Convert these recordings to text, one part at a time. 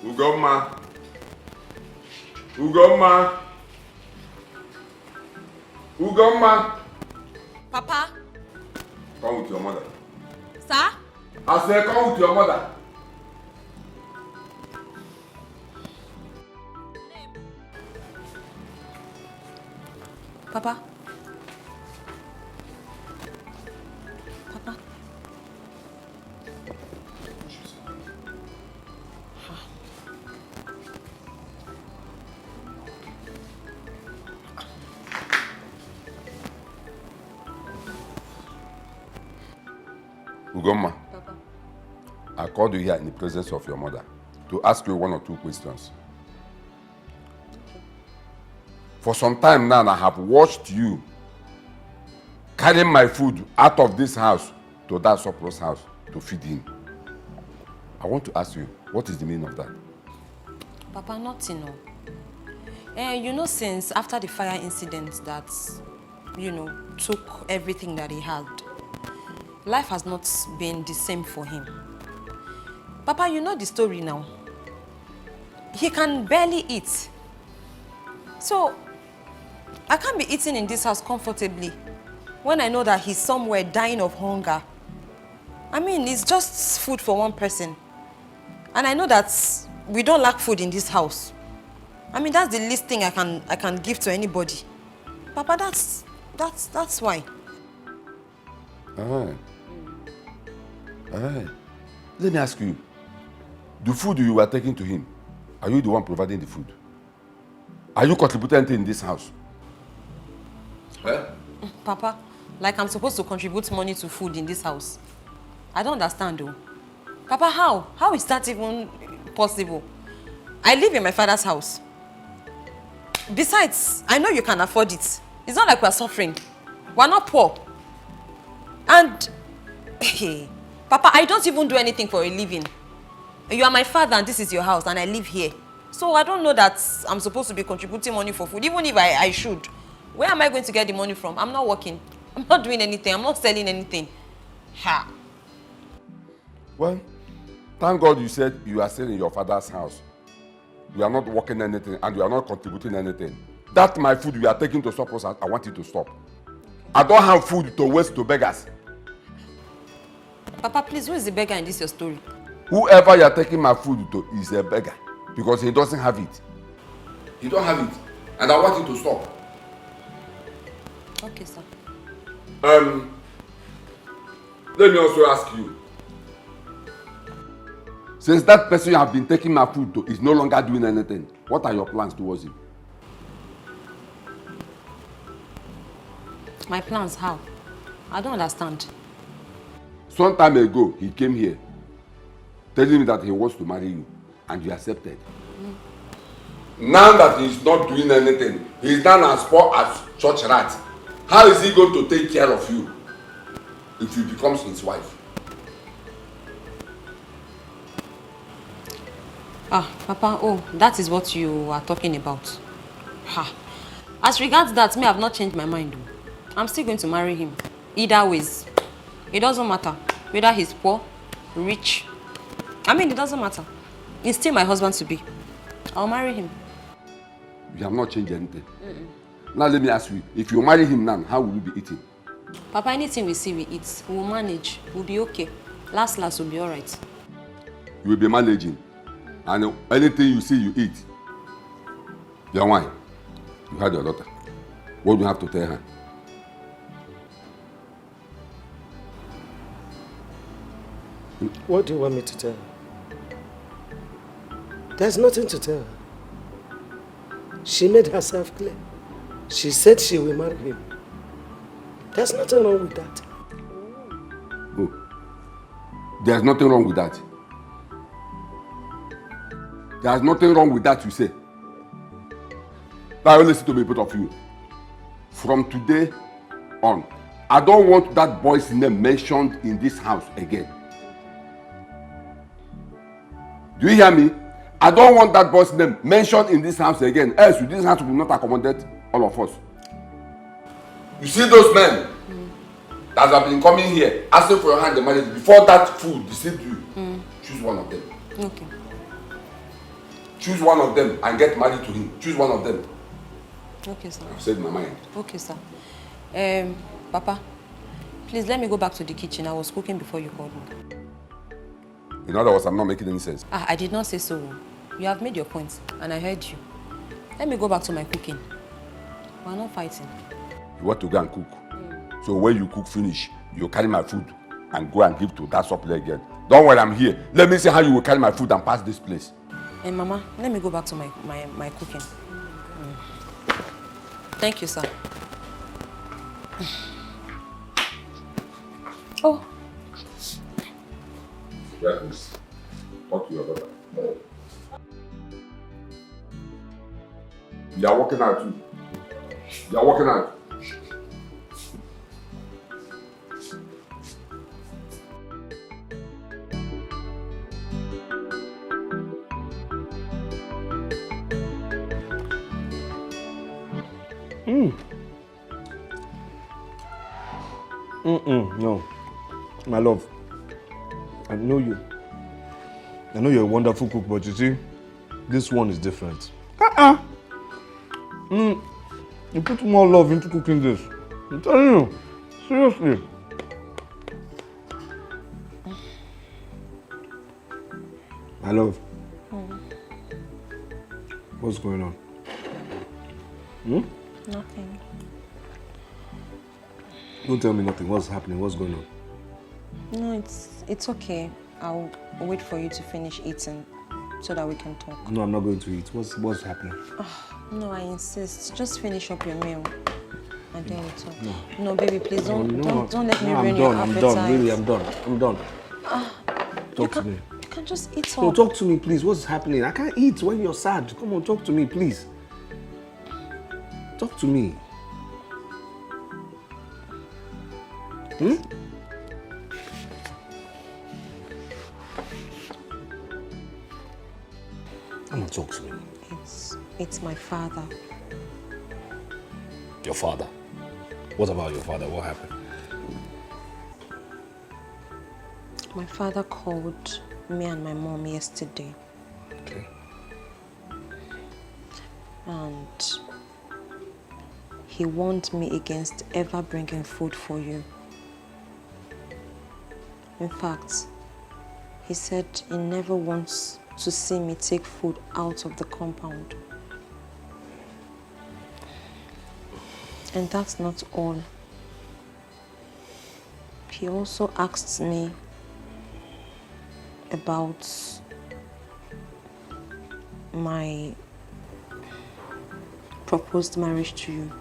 Ugoma. Ugoma. Ugoma. Papa. Come with your mother. Sir? I said come with your mother. Papa. Papa. Ugoma. Papa. I called you here in the presence of your mother to ask you 1 or 2 questions. For some time now, I have watched you carrying my food out of this house to that surplus house to feed him. I want to ask you, what is the meaning of that? Papa, nothing. You know, since after the fire incident that, took everything that he had, life has not been the same for him. Papa, you know the story now. He can barely eat. So, I can't be eating in this house comfortably when I know that he's somewhere dying of hunger. I mean, it's just food for one person. And I know that we don't lack food in this house. I mean, that's the least thing I can give to anybody. Papa, that's why. Let me ask you, the food you were taking to him, are you the one providing the food? Are you contributing anything in this house? Papa, like I'm supposed to contribute money to food in this house. I don't understand though. Papa, how? How is that even possible? I live in my father's house. Besides, I know you can afford it. It's not like we're suffering. We're not poor. And, hey, Papa, I don't even do anything for a living. You are my father and this is your house and I live here. So I don't know that I'm supposed to be contributing money for food, even if I should. Where am I going to get the money from? I'm not working. I'm not doing anything. I'm not selling anything. Ha. Well, thank God you said you are still in your father's house. You are not working anything and you are not contributing anything. That my food you are taking to surplus, I want you to stop. I don't have food to waste to beggars. Papa, please, who is the beggar in this your story? Whoever you are taking my food to is a beggar because he doesn't have it. He don't have it. And I want you to stop. Okay, sir. Let me also ask you. Since that person you have been taking my food to is no longer doing anything, what are your plans towards him? My plans, how? I don't understand. Some time ago, he came here telling me that he wants to marry you and you accepted. Now that he's not doing anything, he's done as poor as church rat. How is he going to take care of you if you become his wife? Papa, oh, that is what you are talking about. As regards that, me, I have not changed my mind. I'm still going to marry him. Either ways. It doesn't matter. Whether he's poor, rich. I mean, it doesn't matter. He's still my husband to be. I'll marry him. You have not changed anything. Now let me ask you, if you marry him now, how will you be eating? Papa, anything we see, we eat. We'll manage. We'll be okay. Last, we'll be all right. You will be managing. And anything you see, you eat. Your wife, you had your daughter. What do you have to tell her? What do you want me to tell her? There's nothing to tell her. She made herself clear. She said she will marry him. There's nothing wrong with that. Oh, there's nothing wrong with that. There's nothing wrong with that, you say. Now listen to me, both of you. From today on, I don't want that boy's name mentioned in this house again. Do you hear me? I don't want that boy's name mentioned in this house again. Else, this house will not accommodate all of us. You see those men that have been coming here asking for your hand in marriage before that food deceived you. Choose one of them. Okay. Choose one of them and get married to him. Choose one of them. Okay, sir. I've said my mind. Okay, sir. Papa, please let me go back to the kitchen. I was cooking before you called me. In other words, I'm not making any sense. I did not say so. You have made your point, and I heard you. Let me go back to my cooking. We're not fighting. You want to go and cook. So when you cook finish, you carry my food and go and give to that supply again. Don't worry, I'm here. Let me see how you will carry my food and pass this place. Hey, Mama, let me go back to my cooking. Thank you, sir. Oh. Yeah, please. Talk to your brother. You are working out too. You are working out. No. My love, I know you. I know you're a wonderful cook, but you see, this one is different. You put more love into cooking this. I'm telling you, seriously. My love. What's going on? Nothing. Don't tell me nothing. What's happening? What's going on? No, it's okay. I'll wait for you to finish eating so that we can talk. No, I'm not going to eat. What's happening? No, I insist. Just finish up your meal and then we talk. No, baby, please don't let me ruin your appetite. I'm done. Really, I'm done. Talk to me. You can just eat No, up. talk to me, please. What's happening? I can't eat when you're sad. Come on, talk to me, please. Talk to me. Come on, talk to me. It's my father. Your father? What about your father? What happened? My father called me and my mom yesterday. Okay. And he warned me against ever bringing food for you. In fact, he said he never wants to see me take food out of the compound. And that's not all. He also asked me about my proposed marriage to you.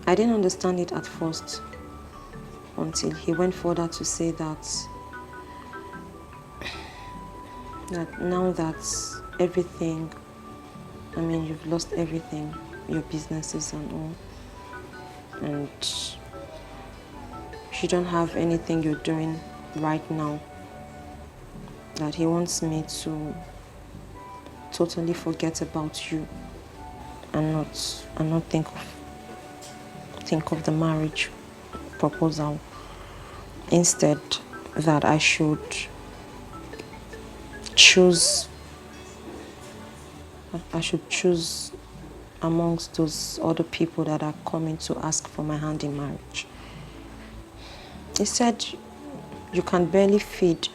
I didn't understand it at first until he went further to say that now that everything, you've lost everything, your businesses and all, and you don't have anything you're doing right now, that he wants me to totally forget about you and not think of the marriage proposal. Instead, that I should choose amongst those other people that are coming to ask for my hand in marriage. He said you can barely feed,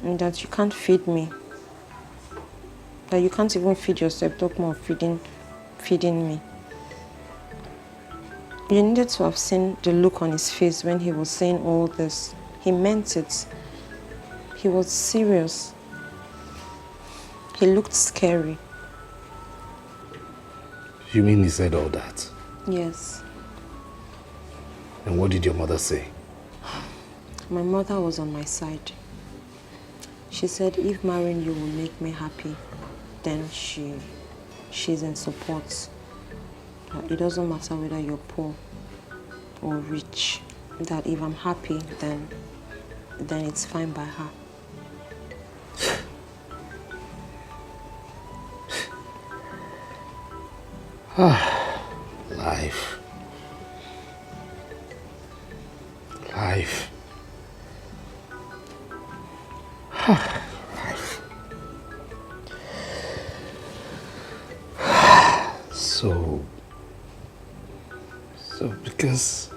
and that you can't feed me, that you can't even feed yourself, talk more of feeding me. You needed to have seen the look on his face when he was saying all this. He meant it. He was serious. He looked scary. You mean he said all that? Yes. And what did your mother say? My mother was on my side. She said if marrying you will make me happy, then she's in support. It doesn't matter whether you're poor or rich. That if I'm happy, then it's fine by her. Life. Life. Because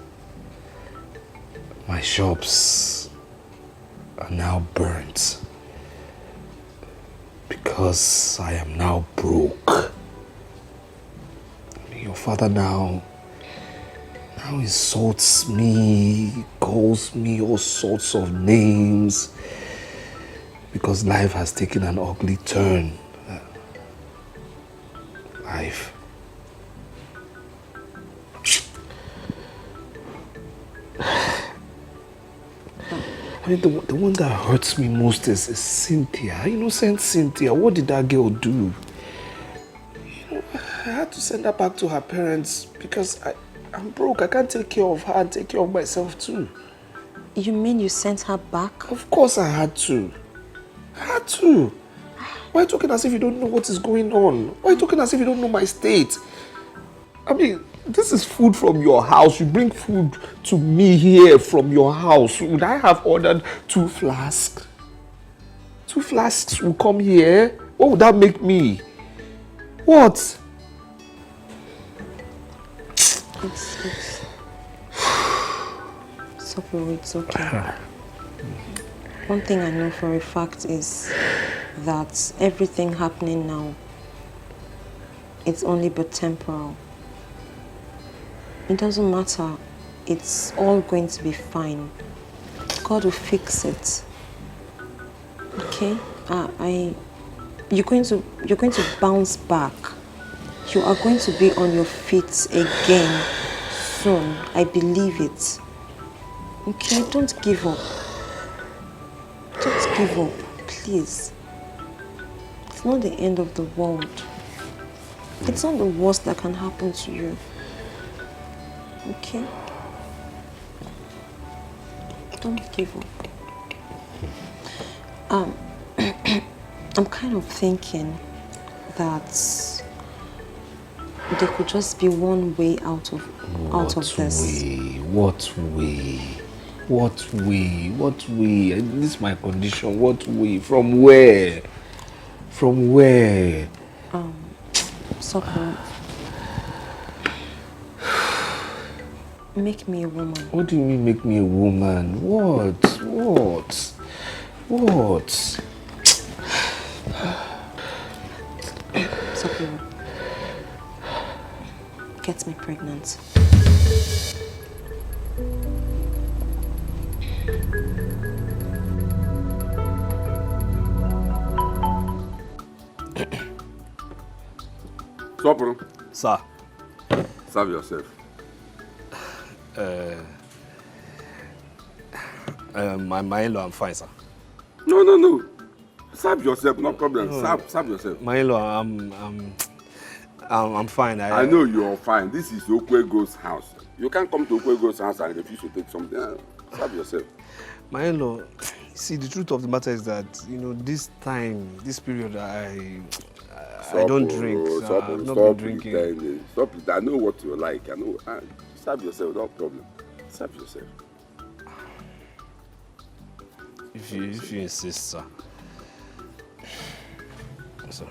my shops are now burnt. Because I am now broke. Your father now insults me, calls me all sorts of names. Because life has taken an ugly turn. Life. I mean, the one that hurts me most is Cynthia. Innocent Cynthia. What did that girl do? I had to send her back to her parents because I'm broke. I can't take care of her and take care of myself too. You mean you sent her back? Of course I had to. Why are you talking as if you don't know what is going on? Why are you talking as if you don't know my state? I mean, this is food from your house. You bring food to me here from your house. Would I have ordered 2 flasks? 2 flasks will come here? What would that make me? What? It's okay. One thing I know for a fact is that everything happening now, it's only but temporal. It doesn't matter. It's all going to be fine. God will fix it. Okay? You're going to bounce back. You are going to be on your feet again soon. I believe it. Okay? Don't give up. Don't give up, please. It's not the end of the world. It's not the worst that can happen to you. Okay? Don't give up. I'm kind of thinking that there could just be one way out of this. What way? This is my condition. What way? From where? Sokoro, make me a woman. What do you mean make me a woman? What? Sokoro, get me pregnant. Sopro, Sir. serve yourself. My in-law, I'm fine, sir. No. Serve yourself, no problem. Serve yourself. My in-law, I'm fine. I know you're fine. This is Okwego's house. You can't come to Okwego's house and refuse to take something. Serve yourself. My in-law, see, the truth of the matter is that, this period, I don't drink. So I've not been drinking. Pretending. Stop it. I know what you like. I know. Serve yourself, no problem. Serve yourself. If you insist, sir. So.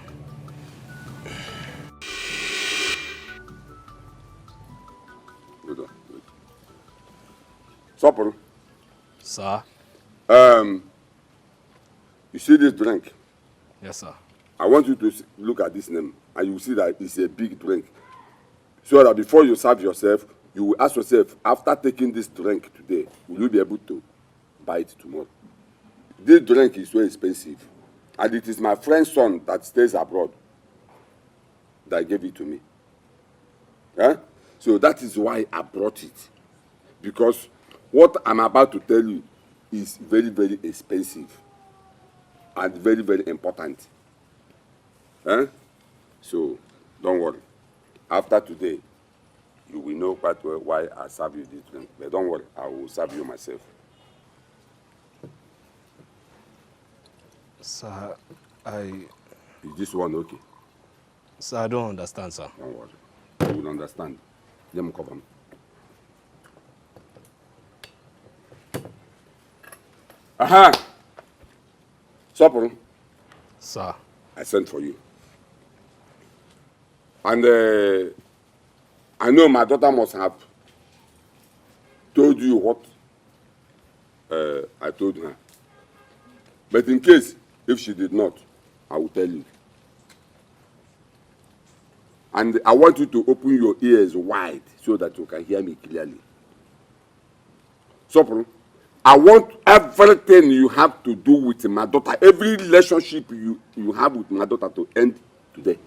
Hold on. Wait. Sopro. Sir? You see this drink? Yes, sir. I want you to look at this name, and you will see that it's a big drink. So that before you serve yourself, you will ask yourself, after taking this drink today, will you be able to buy it tomorrow? This drink is so expensive, and it is my friend's son that stays abroad that gave it to me. So that is why I brought it, because what I'm about to tell you is very, very expensive and very, very important. So don't worry. After today, you will know quite well why I serve you this drink. But don't worry, I will serve you myself. Sir, Is this one okay? Sir, I don't understand, sir. Don't worry. You will understand. Let me cover me. Aha! Sopro. Sir. I sent for you. And I know my daughter must have told you what I told her. But in case, if she did not, I will tell you. And I want you to open your ears wide so that you can hear me clearly. So, I want everything you have to do with my daughter, every relationship you have with my daughter to end today.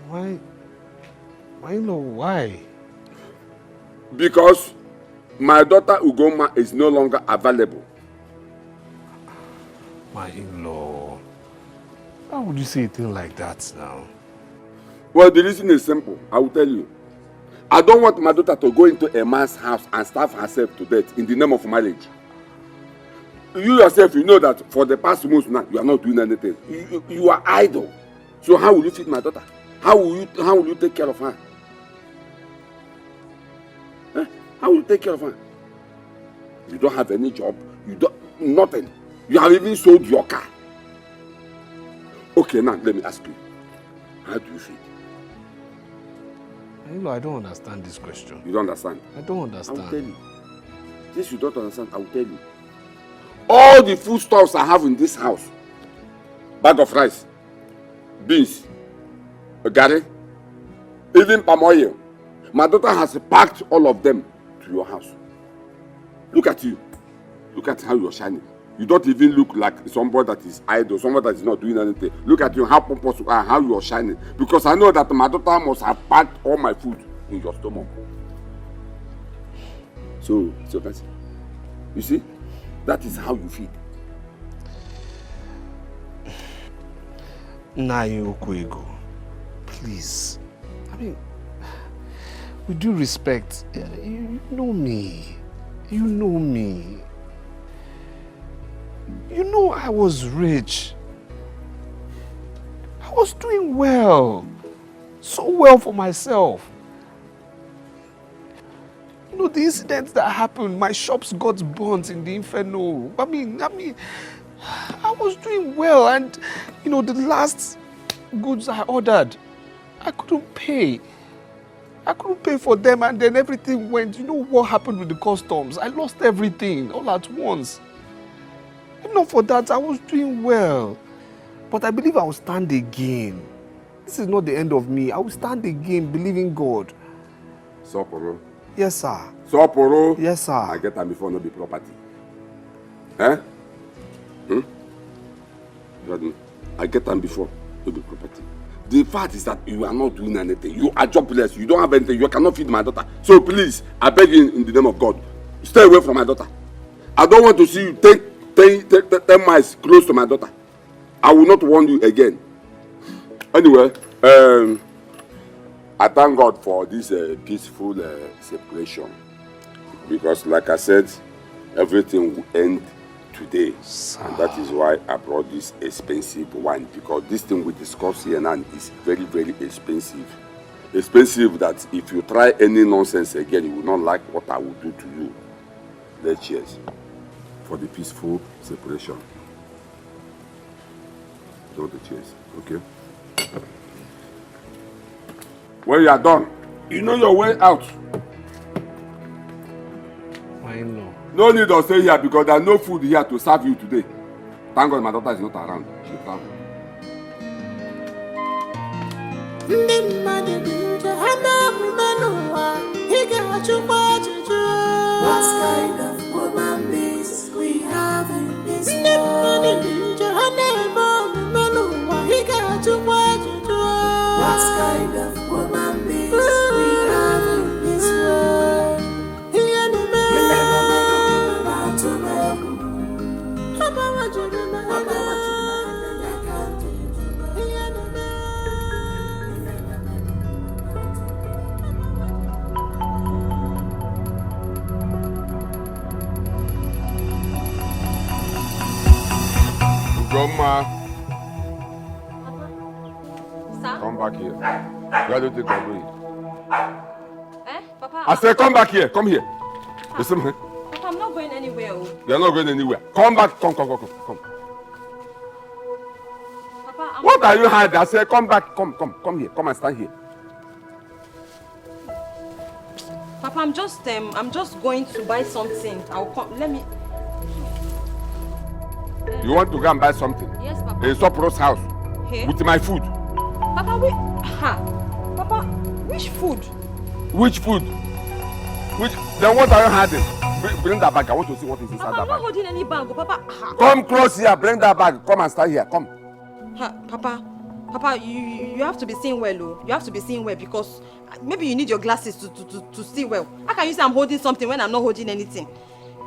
Why? Why? Because my daughter Ugoma is no longer available. My in-law, how would you say a thing like that now? Well, the reason is simple. I will tell you. I don't want my daughter to go into a man's house and starve herself to death in the name of marriage. You yourself, you know that for the past months now, you are not doing anything. You are idle. So how will you feed my daughter? How will you take care of her? How will you take care of her? You don't have any job. You don't nothing. You have even sold your car. Okay, now let me ask you. How do you feed? I don't understand this question. You don't understand? I don't understand. I will tell you. Since you don't understand, I will tell you. All the foodstuffs I have in this house, bag of rice, beans, garri, even palm oil, my daughter has packed all of them to your house. Look at you. Look at how you're shining. You don't even look like somebody that is idle, somebody that is not doing anything. Look at you, how pompous you are, how you are shining. Because I know that my daughter must have packed all my food in your stomach. So you see, that is how you feed. Nayo Okwego, please. I mean, with due respect, you know me. You know me. You know I was rich. I was doing well. So well for myself. You know, the incidents that happened, my shops got burnt in the inferno. I mean, I was doing well, and you know, the last goods I ordered, I couldn't pay. I couldn't pay for them, and then everything went. You know what happened with the customs? I lost everything all at once. If not for that, I was doing well. But I believe I will stand again. This is not the end of me. I will stand again, believing God. Soporo. Yes, sir. Soporo. Yes, sir. I get them before no be property. Eh? I get them before no be property. The fact is that you are not doing anything. You are jobless. You don't have anything. You cannot feed my daughter. So please, I beg you in the name of God, stay away from my daughter. I don't want to see you take 10 miles close to my daughter. I will not warn you again. Anyway, I thank God for this peaceful separation. Because like I said, everything will end today. And that is why I brought this expensive wine. Because this thing we discuss here now is very, very expensive. Expensive that if you try any nonsense again, you will not like what I will do to you. Let's cheers for the peaceful separation. Do the cheers, okay? When you are done, you know your way out. I know. No need to stay here because there's no food here to serve you today. Thank God my daughter is not around. She traveled. What kind of woman beings we have in this world? What kind of woman beings we have in this world? Grandma, Sir? come back here. Where do you think I'm going? Papa? I said, come back here. Come here. Listen, man. Papa, I'm not going anywhere. You're not going anywhere. Come back. Come. Papa, What are you hiding? I said, come back. Come here. Come and stand here. Papa, I'm just going to buy something. I'll come. Let me. You want to go and buy something? Yes, Papa. In Sopro's house. Hey. With my food. Papa, Papa, which food? Which food? Then what are you hiding? Bring that bag. I want to see what is inside Papa, that I'm bag. not holding any bag. Papa. Come close here. Bring that bag. Come and start here. Come. Papa, you have to be seeing well, oh. You have to be seeing well because maybe you need your glasses to see well. How can you say I'm holding something when I'm not holding anything?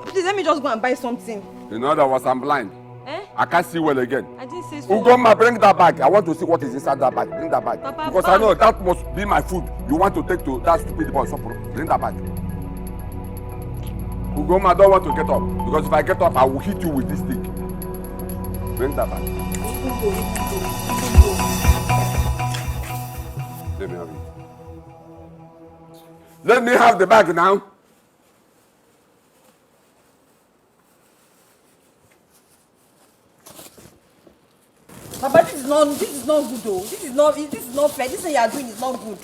Please let me just go and buy something. In other words, I'm blind. Eh? I can't see well again. I didn't say so. Ugoma, bring that bag. I want to see what is inside that bag. Bring that bag. Papa, because I know that must be my food. You want to take to that stupid boy. Bring that bag. Ugoma, I don't want to get up. Because if I get up, I will hit you with this stick. Bring that bag. Let me have it. Let me have the bag now. Papa, this is not good though. This is not fair. This thing you are doing is not good.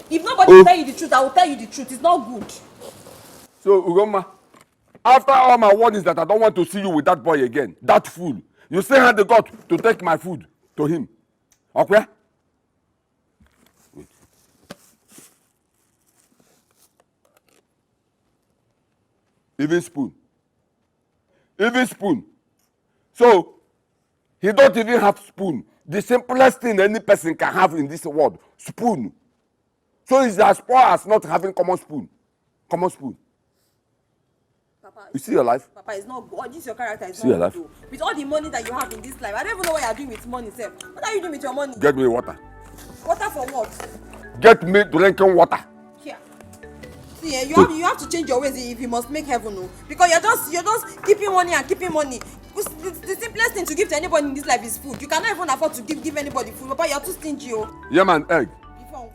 If nobody will tell you the truth, I will tell you the truth. It's not good. So Ugoma, after all my warnings that I don't want to see you with that boy again, that fool, you still had the gut to take my food to him. Okay? Wait. Even spoon. So he don't even have spoon. The simplest thing any person can have in this world, spoon. So it's as poor as not having common spoon. Papa, You see your life? Papa, it's not good. This is your character. It's See your not life? good. With all the money that you have in this life, I don't even know what you are doing with money, sir. What are you doing with your money? Get me water. Water for what? Get me drinking water. Here. See, you have to change your ways if you must make heaven, no. Because you're just keeping money and keeping money. The simplest thing to give to anybody in this life is food. You cannot even afford to give anybody food. Papa, you're too stingy, oh. Yam and egg.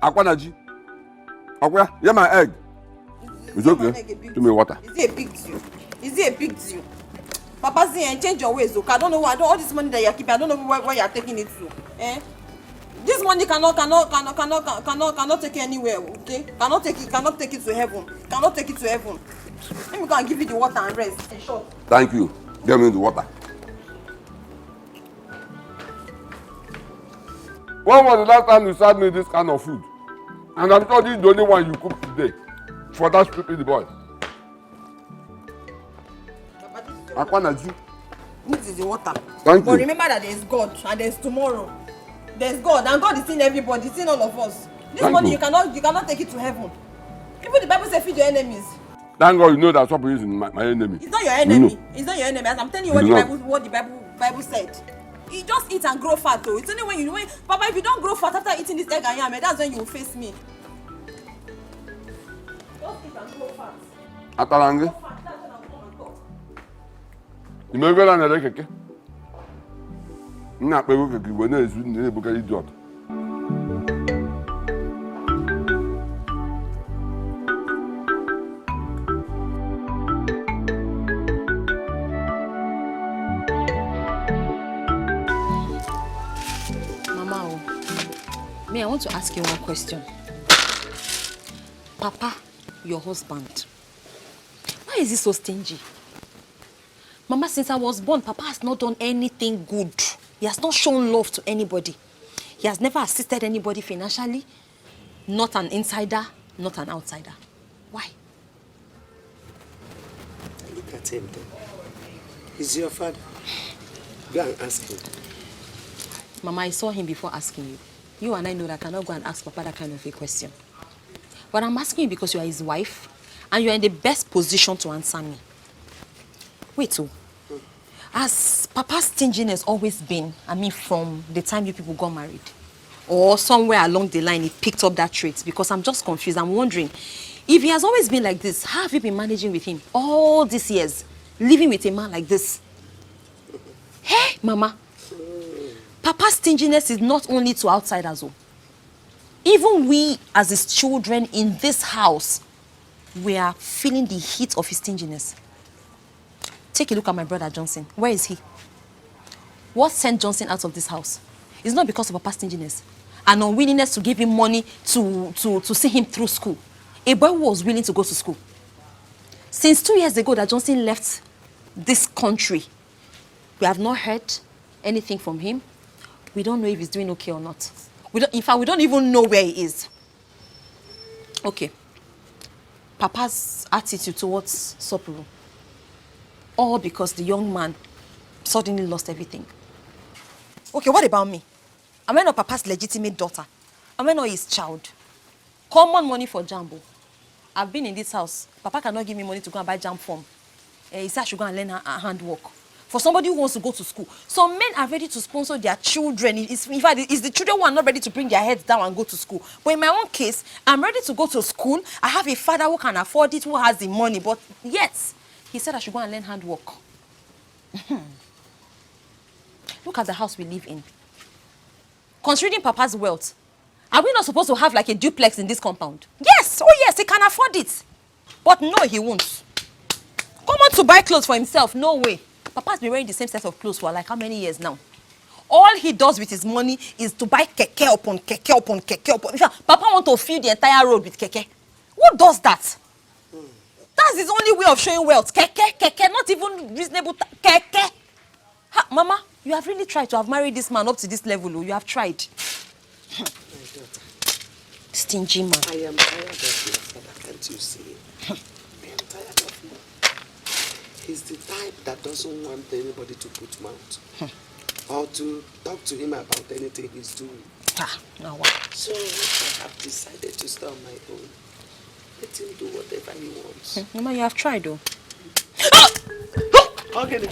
Akwanaji. Akwa, yam and egg. It's okay. Give me water. Is it a big deal? Is it a big deal? Papa, see, change your ways, okay? I don't know all this money that you're keeping. I don't know where you're taking it to. Eh? This money cannot take you anywhere, okay? Cannot take it to heaven. Cannot take it to heaven. Let me go and give you the water and rest. Short. Thank you. Get me the water. When was the last time you served me this kind of food? And I'm sure this is the only one you cook today for that stupid boy. Akwanaji. This is the water. Thank but you. Remember that there's God and there's tomorrow. There's God and God is seeing everybody, seeing all of us. This money you cannot take it to heaven. Even the Bible says feed your enemies. Thank God you know that Sopo is my enemy. It's not your enemy. You know. It's not your enemy. As I'm telling you what the Bible said. You just eat and grow fat though. It's only when Papa, if you don't grow fat after eating this egg and yam, that's when you will face me. Just eat and grow fat. Atalange. Grow fat, that's when I'll come and talk. You may go and keke. Nna pe keke we na ezu na ebuka idiot. I want to ask you one question. Papa, your husband, why is he so stingy? Mama, since I was born, Papa has not done anything good. He has not shown love to anybody. He has never assisted anybody financially. Not an insider, not an outsider. Why? Look at him then. He's your father. Go and ask him. Mama, I saw him before asking you. You and I know that I cannot go and ask Papa that kind of a question. But I'm asking you because you are his wife and you are in the best position to answer me. Wait, so, has Papa's stinginess always been, from the time you people got married? Or somewhere along the line he picked up that trait? Because I'm just confused. I'm wondering, if he has always been like this, how have you been managing with him all these years? Living with a man like this? Hey, Mama. Papa's stinginess is not only to outsiders. Even we, as his children in this house, we are feeling the heat of his stinginess. Take a look at my brother Johnson. Where is he? What sent Johnson out of this house? It's not because of Papa's stinginess. An unwillingness to give him money to see him through school. A boy who was willing to go to school. Since 2 years ago that Johnson left this country, we have not heard anything from him. We don't know if he's doing okay or not. In fact, we don't even know where he is. Okay. Papa's attitude towards Sopuru. All because the young man suddenly lost everything. Okay, what about me? Am I not Papa's legitimate daughter? Am I not his child? Common money for Jambo. I've been in this house. Papa cannot give me money to go and buy jam form. He said I should go and learn handwork. For somebody who wants to go to school. Some men are ready to sponsor their children. In fact, it's the children who are not ready to bring their heads down and go to school. But in my own case, I'm ready to go to school. I have a father who can afford it, who has the money. But yet, he said I should go and learn handwork. Look at the house we live in. Considering Papa's wealth, are we not supposed to have like a duplex in this compound? Yes, oh yes, he can afford it. But no, he won't. Come on to buy clothes for himself, no way. Papa's been wearing the same set of clothes for like how many years now? All he does with his money is to buy keke upon keke upon keke upon. In fact, Papa wants to fill the entire road with keke. Who does that? That's his only way of showing wealth. Keke, keke, not even reasonable. Keke. Ha, Mama, you have really tried to have married this man up to this level. You have tried. My daughter. Stingy man. I am tired of your father, can't you see? I am tired of him. He's the type that doesn't want anybody to put mouth or to talk to him about anything he's doing. Ah, now what? So I have decided to start on my own. Let him do whatever he wants. Mama, you have tried though. Okay.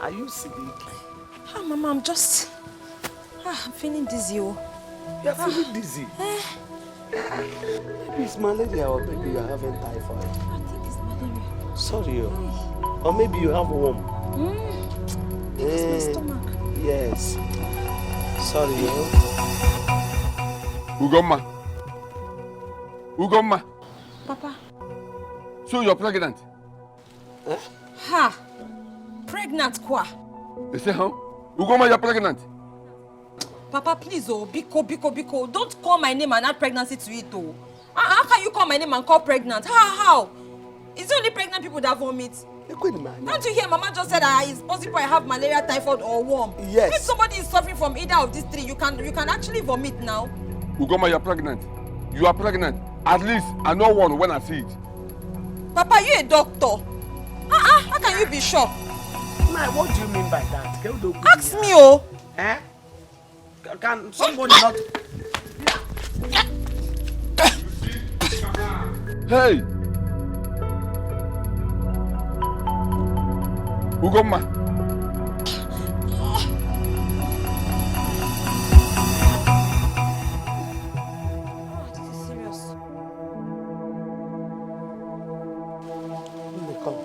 Are you sick? Ah, Mama, I'm just... I'm feeling dizzy. Oh. You're feeling dizzy? Maybe it's malaria or maybe you're having typhoid. I think it's malaria. Sorry. Or maybe you have a worm. It's my stomach. Yes. Sorry. Ugomma. Ugomma. Papa. So you're pregnant? Huh? Ha! Pregnant kwa? They say, huh? Ugomma, you're pregnant? Papa, please, Biko. Don't call my name and add pregnancy to it, oh. How can you call my name and call pregnant? How? It's only pregnant people that vomit. Can't you hear Mama just said that it's possible I have malaria, typhoid, or worm? Yes. If somebody is suffering from either of these three, you can actually vomit now. Ugomma, you're pregnant. You are pregnant. At least I know one when I see it. Papa, you a doctor. How can you be sure? Ma, what do you mean by that? Ask me, oh. Eh? Can somebody not... Hey! Ugomma. This is serious. Come.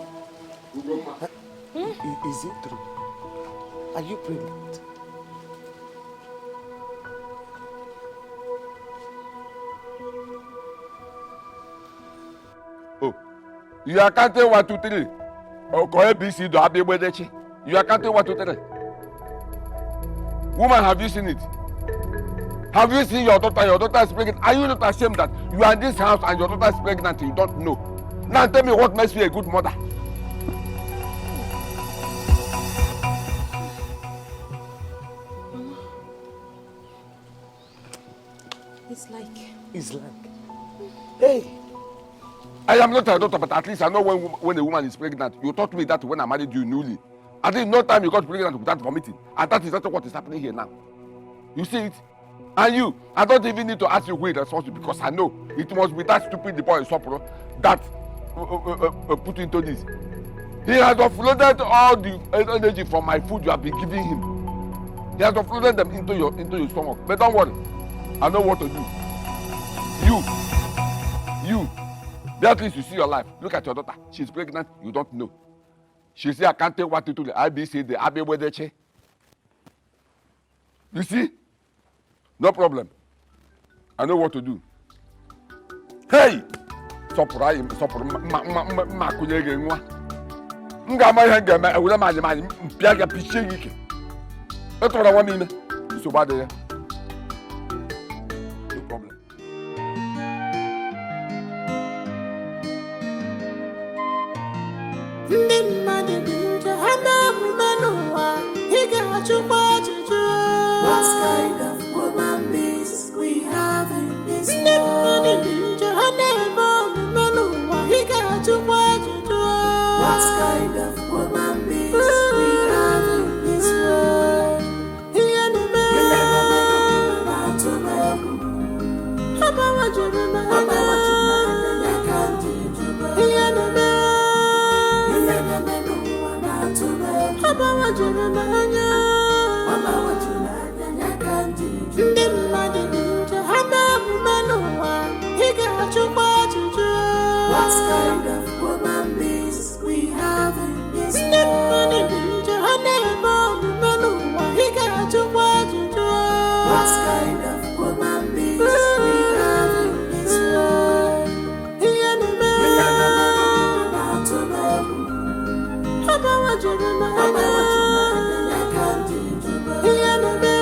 Is it true? Are you pregnant? Oh, you are counting 1, 2, 3. Oh, ABC do Zubby Micheal. You are counting 1, 2, 3. Woman, have you seen it? Have you seen your daughter? Your daughter is pregnant. Are you not ashamed that you are in this house and your daughter is pregnant and you don't know? Now tell me what makes you a good mother. It's like... Hey! I am not a doctor, but at least I know when a woman is pregnant. You taught me that when I married you newly. At least no time you got pregnant without vomiting. And that is not what is happening here now. You see it? And you, I don't even need to ask you who is responsible because I know it must be that stupid boy Sopro that put into this. He has offloaded all the energy from my food you have been giving him. He has offloaded them into your stomach. But don't worry, I know what to do. You You, at least you see your life. Look at your daughter. She's pregnant. You don't know. She say, I can't take what to do. I be say the Abbey Wedeche. You see? No problem. I know what to do. Hey! Surprise! Ma kunyege nwa. Nga ma ihe ga-eme ewere ma anyị mpịa ga pichie gị ike. Etụrụ nwa m ime. Nsogbu adịghị. No problem. Ndị mmadụ dị njọ ha na-omume n'ụwa ị ga-achụkwa ajụjụ. What kind of woman beings we have in this world? Ndị mmadụ dị njọ ha na-eme omume n'ụwa ị ga-achụkwa ajụjụ. What kind of woman beings we have in this world? Ihe na-eme na-atụ m egwu. Ọgbawa juru m anya ya ka ndị juba. Ihe na-eme n'ụwa na-atụ m egwu. Ọgbawa juru m anya ya ka ndị juba. Ndị mmadụ dị njọ ha na-omume n'ụwa ị ga-achụkwa ajụjụ. What kind of woman beings we have in this world? Ndị mmadụ dị njọ ha na-eme omume n'ụwa ị ga-achụkwa ajụjụ. What kind of woman beings we have in this world? Ihe na-eme na-atụ m egwu. Ọgbawa juru m anya ya ka ndị juba. Ihe na-eme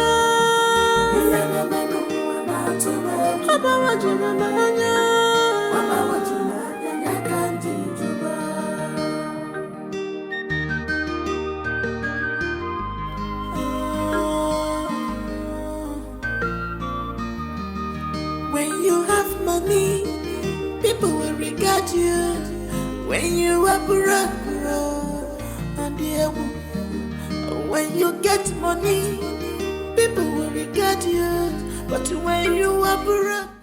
n'ụwa na-atụ m egwu. Ọgbawa juru m anya ya ka ndị juba. When you have money, people will regard you. When you are broke, and when you get money, people will regard you. But when you are broke,